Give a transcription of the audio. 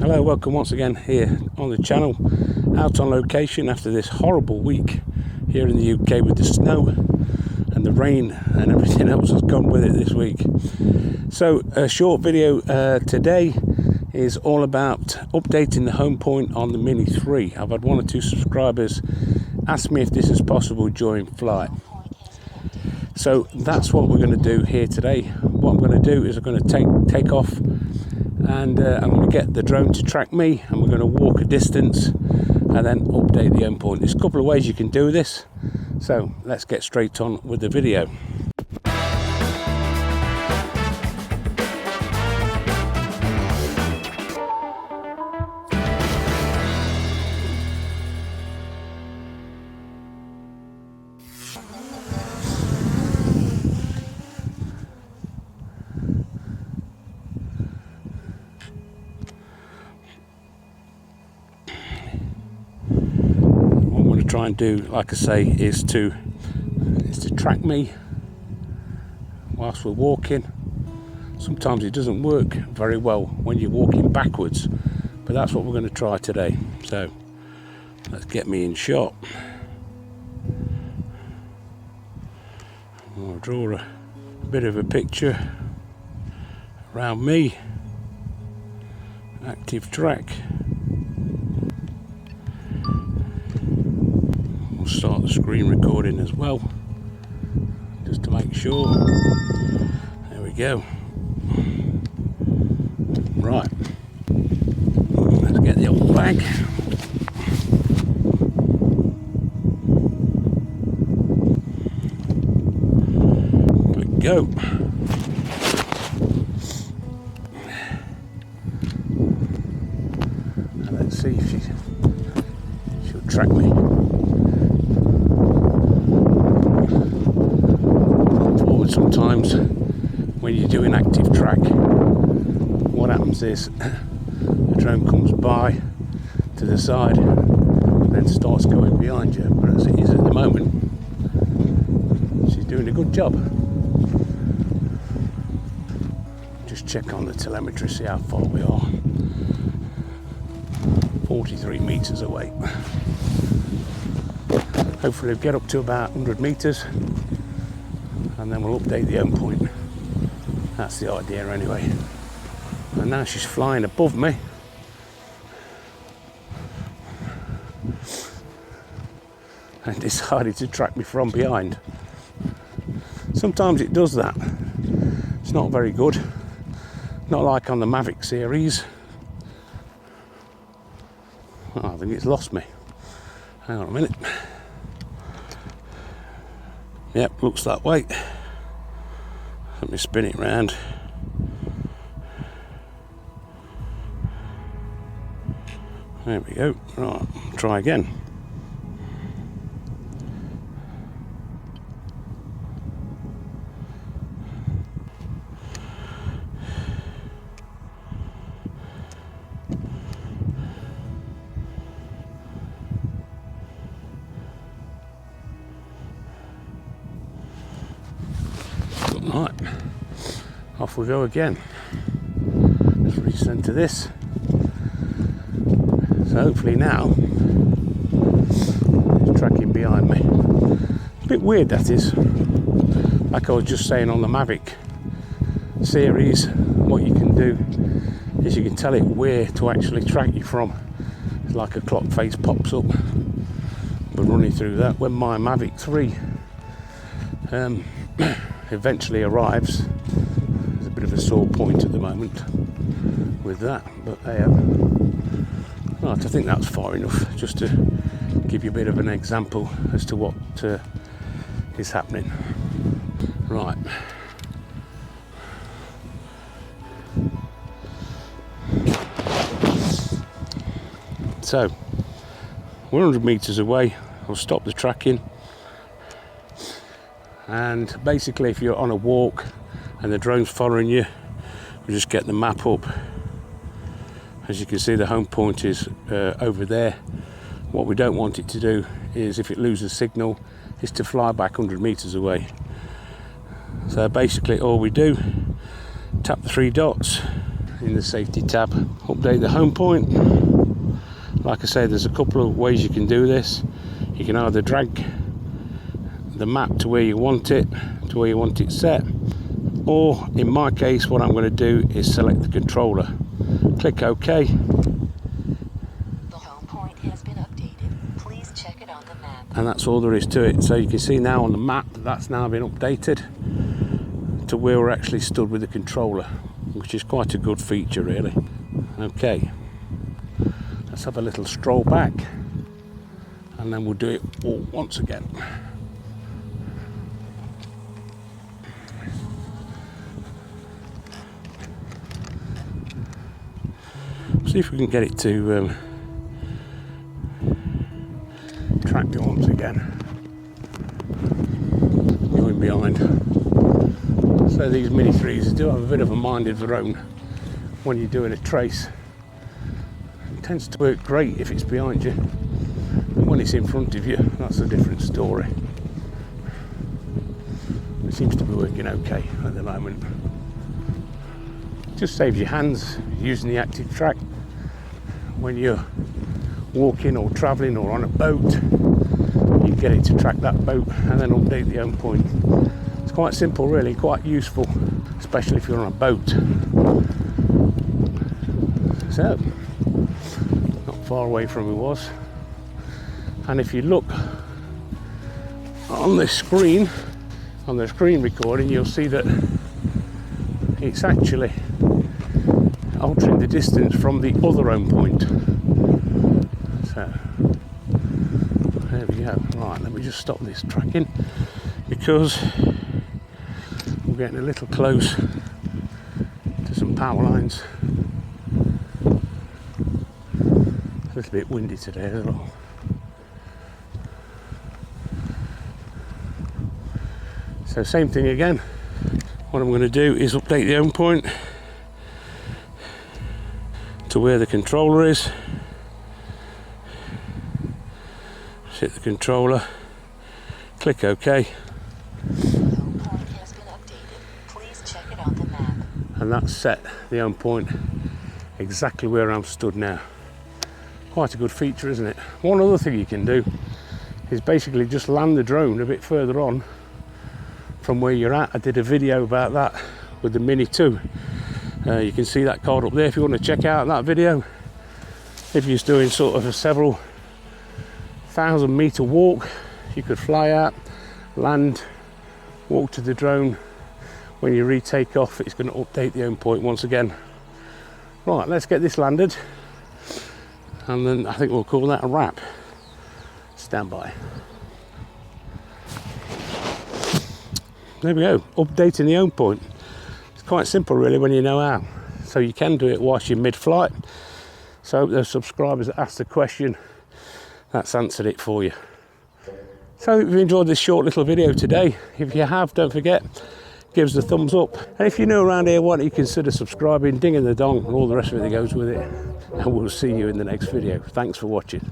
Hello, welcome once again here on the channel, out on location after this horrible week here in the UK with the snow and the rain and everything else that's gone with it this week. So a short video today is all about updating the home point on the Mini 3. I've had one or two subscribers ask me if this is possible during flight. So that's what we're going to do here today. What I'm going to do is I'm going to take off and I'm going to get the drone to track me, and we're going to walk a distance and then update the home point. There's a couple of ways you can do this, so let's get straight on with the video. Try and do, like I say, is to track me whilst we're walking. Sometimes it doesn't work very well when you're walking backwards, but that's what we're going to try today. So let's get me in shot. I'll draw a bit of a picture around me. Active track. Start the screen recording as well, just to make sure. There we go. Right, let's get the old bag. There we go. And let's see if she'll track me. Sometimes when you're doing active track, what happens is the drone comes by to the side and then starts going behind you, but as it is at the moment, she's doing a good job. Just check on the telemetry, see how far we are. 43 meters away. Hopefully we'll get up to about 100 meters and then we'll update the home point. That's the idea anyway. And now she's flying above me. And decided to track me from behind. Sometimes it does that. It's not very good. Not like on the Mavic series. Oh, I think it's lost me. Hang on a minute. Yep, looks that way. Let me spin it round. There we go. Right, try again. Right, off we go again. Let's recenter this. So hopefully now it's tracking behind me. A bit weird that is. Like I was just saying on the Mavic series, what you can do is you can tell it where to actually track you from. It's like a clock face pops up. We're running through that. When my Mavic 3 eventually arrives, there's a bit of a sore point at the moment with that, but right, I think that's far enough just to give you a bit of an example as to what is happening. Right, so we're 100 meters away. I'll stop the tracking. And basically, if you're on a walk and the drone's following you, we just get the map up. As you can see, the home point is over there. What we don't want it to do is, if it loses signal, is to fly back 100 meters away. So basically all we do, tap the three dots in the safety tab, update the home point. Like I say, there's a couple of ways you can do this. You can either drag the map to where you want it set, or in my case what I'm going to do is select the controller, click OK. The home point has been updated. Please check it on the map. And that's all there is to it. So you can see now on the map that's now been updated to where we're actually stood with the controller, which is quite a good feature really. Okay, let's have a little stroll back and then we'll do it all once again. See if we can get it to track me once again. Going behind. So these Mini 3s do have a bit of a mind of their own when you're doing a trace. It tends to work great if it's behind you, but when it's in front of you, that's a different story. It seems to be working okay at the moment. Just saves your hands using the active track when you're walking or travelling or on a boat. You get it to track that boat and then update the home point. It's quite simple really, quite useful, especially if you're on a boat. So, not far away from it was. And if you look on the screen recording, you'll see that it's actually altering the distance from the other home point. So there we go. Right, let me just stop this tracking because we're getting a little close to some power lines. A little bit windy today as well. So same thing again. What I'm going to do is update the home point to where the controller is. Hit the controller, click OK. Home point has been updated. Please check it on the map. And that's set the home point exactly where I'm stood now. Quite a good feature, isn't it? One other thing you can do is basically just land the drone a bit further on from where you're at. I did a video about that with the Mini 2. You can see that card up there if you want to check out that video. If you're doing sort of a several 1,000-meter walk, you could fly out, land, walk to the drone. When you retake off, it's going to update the home point once again. Right, let's get this landed, and then I think we'll call that a wrap. Stand by. There we go, updating the home point. It's quite simple really when you know how. So you can do it whilst you're mid-flight. So those subscribers that asked the question, that's answered it for you. So if you enjoyed this short little video today, if you have, don't forget, give us a thumbs up. And if you're new around here, why don't you consider subscribing, dinging the dong, and all the rest of it that goes with it. And we'll see you in the next video. Thanks for watching.